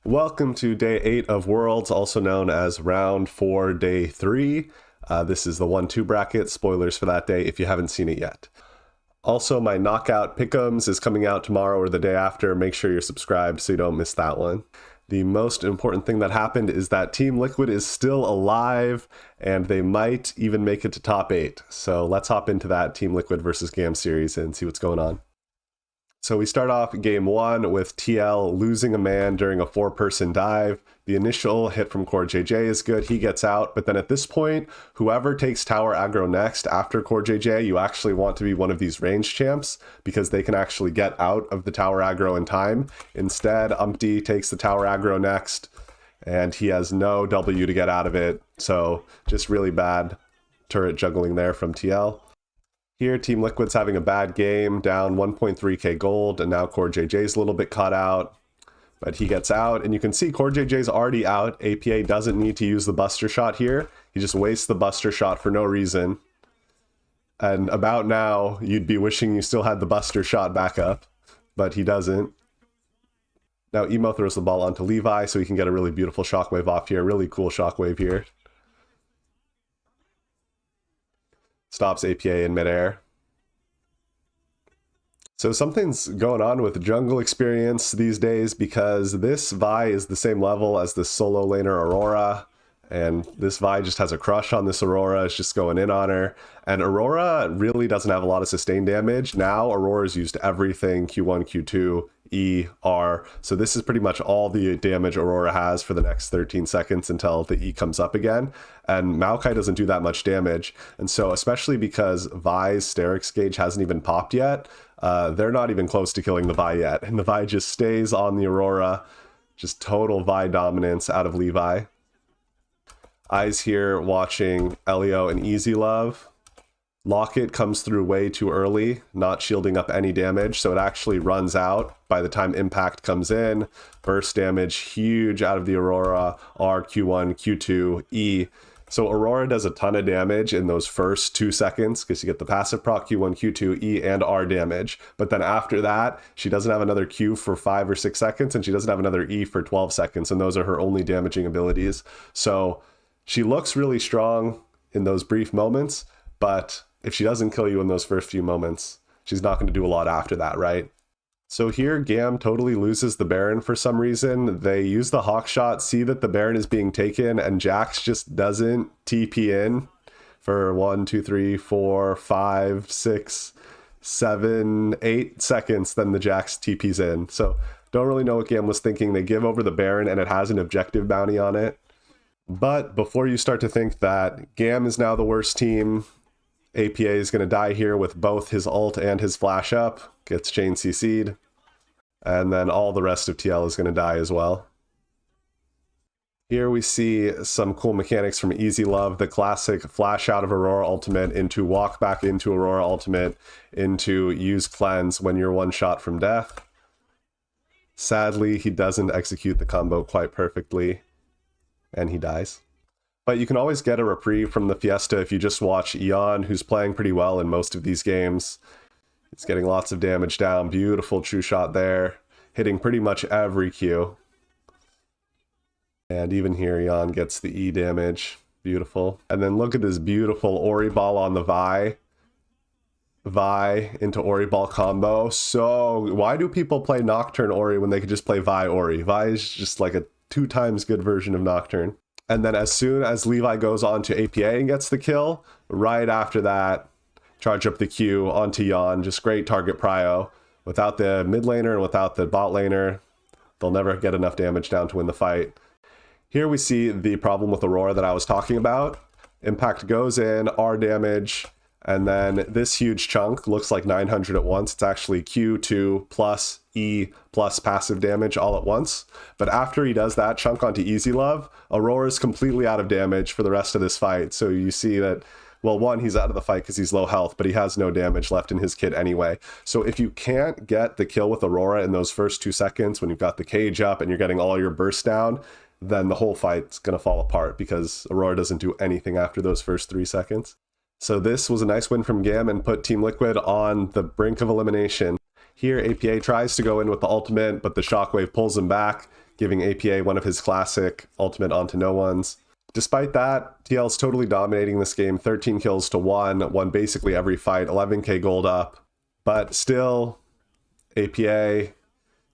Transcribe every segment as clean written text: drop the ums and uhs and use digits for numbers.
Welcome to day 8 of Worlds, also known as round 4, day 3. This is the 1-2 bracket. Spoilers for that day if you haven't seen it yet. Also, my Knockout Pick'ems is coming out tomorrow or the day after. Make sure you're subscribed so you don't miss that one. The most important thing that happened is that Team Liquid is still alive, and they might even make it to top 8. So let's hop into that Team Liquid versus GAM series and see what's going on. So we start off game 1 with TL losing a man during a 4-person dive. The initial hit from CoreJJ is good, he gets out, but then at this point, whoever takes tower aggro next after CoreJJ, you actually want to be one of these range champs because they can actually get out of the tower aggro in time. Instead, Umpty takes the tower aggro next, and he has no W to get out of it, so just really bad turret juggling there from TL. Here, Team Liquid's having a bad game, down 1.3k gold, and now CoreJJ's a little bit caught out. But he gets out, and you can see CoreJJ's already out. APA doesn't need to use the Buster Shot here. He just wastes the Buster Shot for no reason. And about now, you'd be wishing you still had the Buster Shot back up, but he doesn't. Now Emo throws the ball onto Levi, so he can get a really beautiful shockwave off here. Really cool shockwave here. Stops APA in midair. So something's going on with jungle experience these days because this Vi is the same level as the solo laner Aurora, and this Vi just has a crush on this Aurora, is just going in on her. And Aurora really doesn't have a lot of sustained damage. Now Aurora's used everything, Q1, Q2, E, R. So this is pretty much all the damage Aurora has for the next 13 seconds until the E comes up again. And Maokai doesn't do that much damage. And so especially because Vi's Sterix gauge hasn't even popped yet, they're not even close to killing the Vi yet. And the Vi just stays on the Aurora. Just total Vi dominance out of Levi. Eyes here watching Elio and Easy Love. Locket comes through way too early, not shielding up any damage, so it actually runs out by the time Impact comes in. Burst damage, huge out of the Aurora, R, Q1, Q2, E. So Aurora does a ton of damage in those first 2 seconds because you get the passive proc Q1, Q2, E, and R damage. But then after that, she doesn't have another Q for 5 or 6 seconds, and she doesn't have another E for 12 seconds, and those are her only damaging abilities. So she looks really strong in those brief moments, but if she doesn't kill you in those first few moments, she's not going to do a lot after that, right? So here, GAM totally loses the Baron for some reason. They use the Hawk Shot, see that the Baron is being taken, and Jax just doesn't TP in for 1, 2, 3, 4, 5, 6, 7, 8 seconds, then the Jax TP's in. So don't really know what GAM was thinking. They give over the Baron, and it has an objective bounty on it. But before you start to think that GAM is now the worst team, APA is going to die here with both his ult and his flash up, gets chain CC'd, and then all the rest of TL is going to die as well. Here we see some cool mechanics from Easy Love, the classic flash out of Aurora Ultimate into walk back into Aurora Ultimate into use cleanse when you're one shot from death. Sadly, he doesn't execute the combo quite perfectly, and he dies. But you can always get a reprieve from the Fiesta if you just watch Eon, who's playing pretty well in most of these games. He's getting lots of damage down. Beautiful true shot there. Hitting pretty much every Q. And even here, Eon gets the E damage. Beautiful. And then look at this beautiful Ori ball on the Vi. Vi into Ori ball combo. So why do people play Nocturne Ori when they could just play Vi Ori? Vi is just like a 2 times good version of Nocturne. And then as soon as Levi goes on to APA and gets the kill, right after that, charge up the Q onto Yon. Just great target prio. Without the mid laner and without the bot laner, they'll never get enough damage down to win the fight. Here we see the problem with Aurora that I was talking about. Impact goes in, R damage, and then this huge chunk looks like 900 at once. It's actually Q2 plus E plus passive damage all at once. But after he does that chunk onto Easy Love, Aurora is completely out of damage for the rest of this fight. So you see that, well, one, he's out of the fight because he's low health, but he has no damage left in his kit anyway. So if you can't get the kill with Aurora in those first 2 seconds when you've got the cage up and you're getting all your bursts down, then the whole fight's going to fall apart because Aurora doesn't do anything after those first 3 seconds. So this was a nice win from GAM and put Team Liquid on the brink of elimination. Here, APA tries to go in with the ultimate, but the Shockwave pulls him back, giving APA one of his classic ultimate onto no ones. Despite that, TL's totally dominating this game, 13 kills to 1, won basically every fight, 11k gold up. But still, APA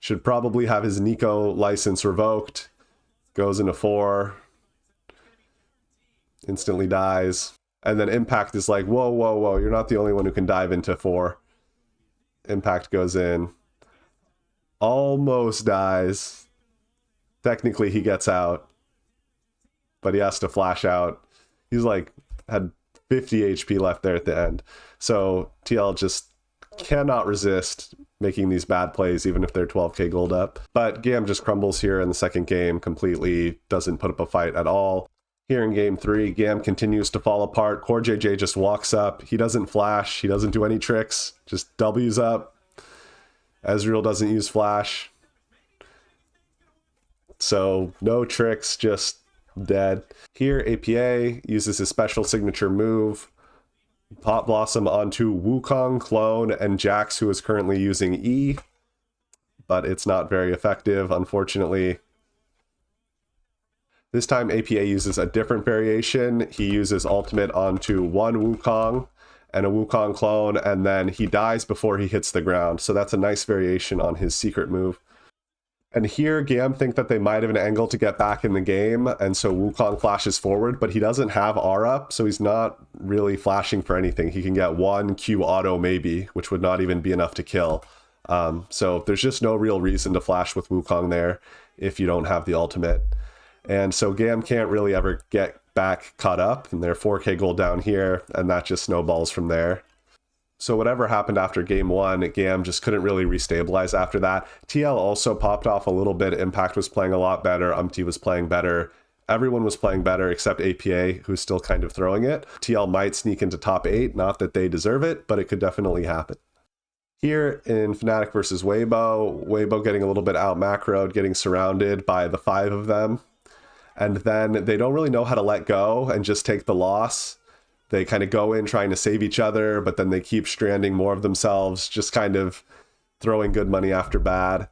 should probably have his Nico license revoked. Goes into 4. Instantly dies. And then Impact is like, whoa, whoa, whoa, you're not the only one who can dive into 4. Impact goes in. Almost dies. Technically, he gets out. But he has to flash out. He's like, had 50 HP left there at the end. So TL just cannot resist making these bad plays, even if they're 12k gold up. But Gam just crumbles here in the second game, completely doesn't put up a fight at all. Here in game 3, Gam continues to fall apart. CoreJJ just walks up. He doesn't flash. He doesn't do any tricks. Just W's up. Ezreal doesn't use flash. So no tricks, just dead. Here, APA uses his special signature move. Pot Blossom onto Wukong, Clone, and Jax, who is currently using E. But it's not very effective, unfortunately. This time APA uses a different variation. He uses ultimate onto one Wukong and a Wukong clone, and then he dies before he hits the ground. So that's a nice variation on his secret move. And here, Gam think that they might have an angle to get back in the game, and so Wukong flashes forward, but he doesn't have R up, so he's not really flashing for anything. He can get one Q auto maybe, which would not even be enough to kill. So there's just no real reason to flash with Wukong there if you don't have the ultimate. And so Gam can't really ever get back caught up, and they're 4k gold down here, and that just snowballs from there. So whatever happened after game 1, Gam just couldn't really restabilize after that. TL also popped off a little bit. Impact was playing a lot better. Umti was playing better. Everyone was playing better except APA, who's still kind of throwing it. TL might sneak into top 8, not that they deserve it, but it could definitely happen. Here in Fnatic versus Weibo, Weibo getting a little bit out macroed, getting surrounded by the 5 of them. And then they don't really know how to let go and just take the loss. They kind of go in trying to save each other, but then they keep stranding more of themselves, just kind of throwing good money after bad.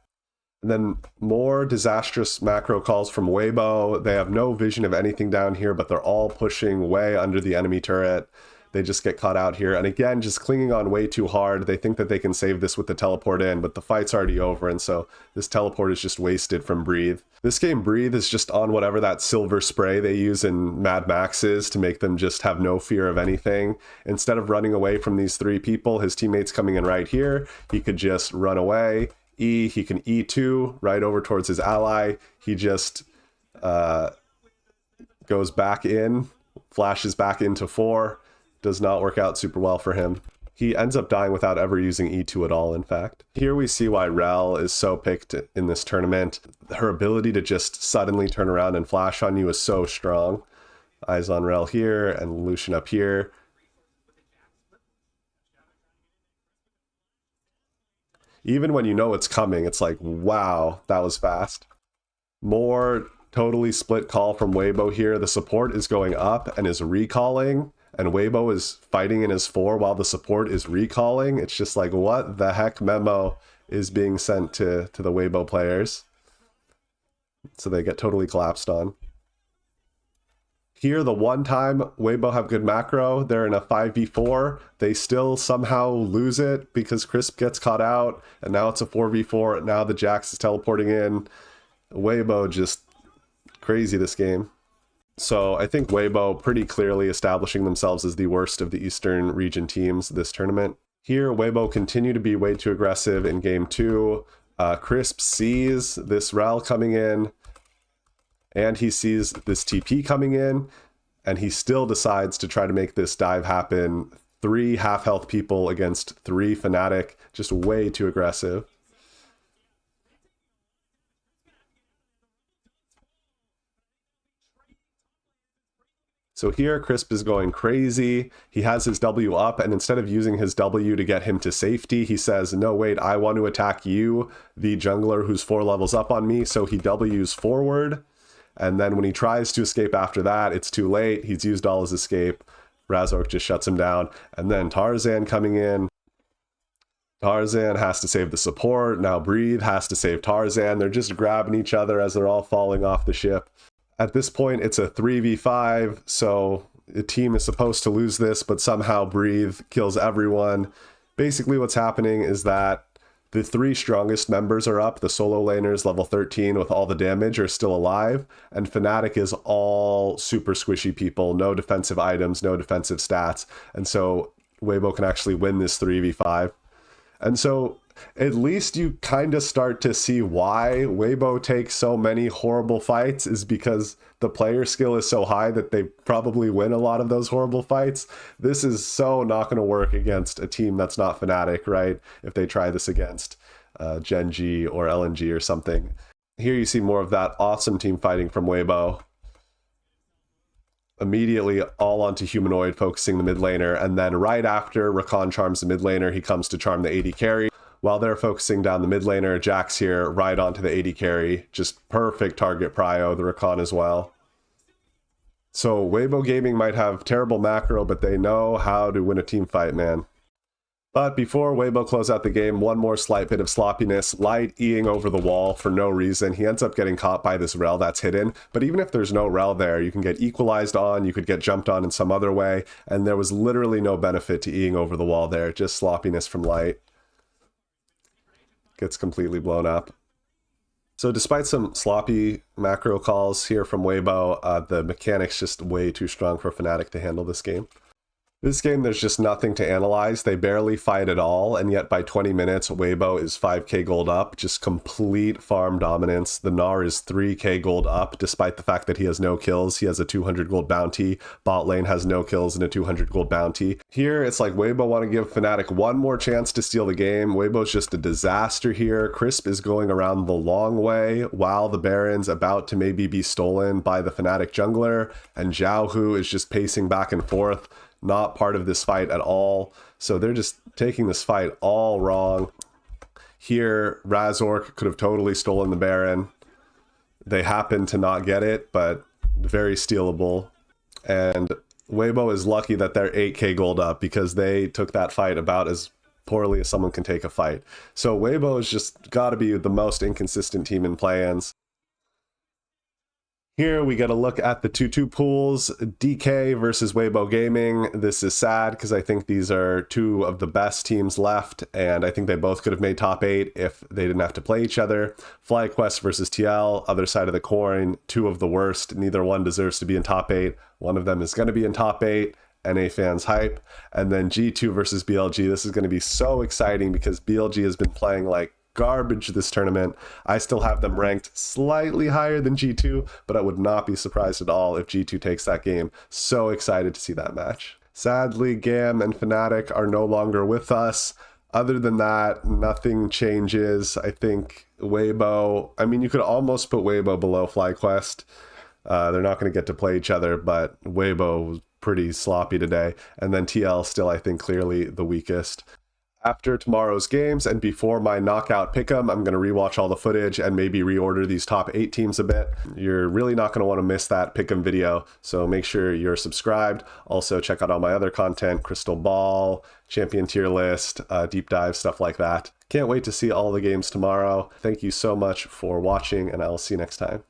And then more disastrous macro calls from Weibo. They have no vision of anything down here, but they're all pushing way under the enemy turret. They just get caught out here. And again, just clinging on way too hard. They think that they can save this with the teleport in, but the fight's already over. And so this teleport is just wasted from Breathe. This game, Breathe, is just on whatever that silver spray they use in Mad Max is to make them just have no fear of anything. Instead of running away from these 3 people, his teammates coming in right here, he could just run away. He can E2 right over towards his ally. He just goes back in, flashes back into 4. Does not work out super well for him. He ends up dying without ever using E2 at all, in fact. Here we see why Rell is so picked in this tournament. Her ability to just suddenly turn around and flash on you is so strong. Eyes on Rell here and Lucian up here. Even when you know it's coming, it's like, wow, that was fast. More totally split call from Weibo here. The support is going up and is recalling. And Weibo is fighting in his 4 while the support is recalling. It's just like, what the heck memo is being sent to the Weibo players? So they get totally collapsed on. Here, the one time Weibo have good macro, they're in a 5v4. They still somehow lose it because Crisp gets caught out. And now it's a 4v4. And now the Jax is teleporting in. Weibo just crazy this game. So I think Weibo pretty clearly establishing themselves as the worst of the Eastern region teams this tournament. Here, Weibo continue to be way too aggressive in game 2. Crisp sees this Rell coming in, and he sees this TP coming in, and he still decides to try to make this dive happen. 3 half-health people against 3 Fnatic, just way too aggressive. So here, Crisp is going crazy. He has his W up, and instead of using his W to get him to safety, he says, no, wait, I want to attack you, the jungler who's 4 levels up on me. So he W's forward, and then when he tries to escape after that, it's too late. He's used all his escape. Razork just shuts him down. And then Tarzan coming in. Tarzan has to save the support. Now Breathe has to save Tarzan. They're just grabbing each other as they're all falling off the ship. At this point, it's a 3v5, so the team is supposed to lose this, but somehow Breathe kills everyone. Basically, what's happening is that the 3 strongest members are up. The solo laners, level 13, with all the damage, are still alive. And Fnatic is all super squishy people. No defensive items, no defensive stats. And so Weibo can actually win this 3v5. And so at least you kind of start to see why Weibo takes so many horrible fights, is because the player skill is so high that they probably win a lot of those horrible fights. This is so not going to work against a team that's not Fnatic, right? If they try this against Gen G or LNG or something. Here you see more of that awesome team fighting from Weibo. Immediately all onto Humanoid, focusing the mid laner, and then right after Rakan charms the mid laner, he comes to charm the AD carry. While they're focusing down the mid laner, Jax here right onto the AD carry. Just perfect target prio, the Rakan as well. So Weibo Gaming might have terrible macro, but they know how to win a team fight, man. But before Weibo close out the game, one more slight bit of sloppiness. Light Eing over the wall for no reason. He ends up getting caught by this rel that's hidden. But even if there's no rel there, you can get equalized on, you could get jumped on in some other way. And there was literally no benefit to Eing over the wall there. Just sloppiness from Light. Gets completely blown up. So despite some sloppy macro calls here from Weibo, the mechanics just way too strong for Fnatic to handle this game. This game, there's just nothing to analyze. They barely fight at all, and yet by 20 minutes, Weibo is 5k gold up. Just complete farm dominance. The Gnar is 3k gold up, despite the fact that he has no kills. He has a 200 gold bounty. Bot lane has no kills and a 200 gold bounty. Here, it's like Weibo want to give Fnatic one more chance to steal the game. Weibo's just a disaster here. Crisp is going around the long way, while the Baron's about to maybe be stolen by the Fnatic jungler, and Xiaohu is just pacing back and forth. Not part of this fight at all. So they're just taking this fight all wrong. Here, Razork could have totally stolen the Baron. They happen to not get it, but very stealable. And Weibo is lucky that they're 8k gold up, because they took that fight about as poorly as someone can take a fight. So Weibo has just got to be the most inconsistent team in play-ins. Here we get a look at the 2-2 pools, DK versus Weibo Gaming. This is sad because I think these are 2 of the best teams left, and I think they both could have made top 8 if they didn't have to play each other. FlyQuest versus TL, other side of the coin, 2 of the worst. Neither one deserves to be in top 8. One of them is going to be in top 8. NA fans hype. And then G2 versus BLG. This is going to be so exciting because BLG has been playing like garbage this tournament. I still have them ranked slightly higher than G2, but I would not be surprised at all if G2 takes that game. So excited to see that match. Sadly, Gam and Fnatic are no longer with us. Other than that, nothing changes. I think Weibo, I mean, you could almost put Weibo below FlyQuest. They're not going to get to play each other, but Weibo was pretty sloppy today. And then TL still, I think, clearly the weakest. After tomorrow's games and before my knockout pick'em, I'm going to rewatch all the footage and maybe reorder these top 8 teams a bit. You're really not going to want to miss that pick'em video, so make sure you're subscribed. Also, check out all my other content, Crystal Ball, Champion Tier List, Deep Dive, stuff like that. Can't wait to see all the games tomorrow. Thank you so much for watching, and I'll see you next time.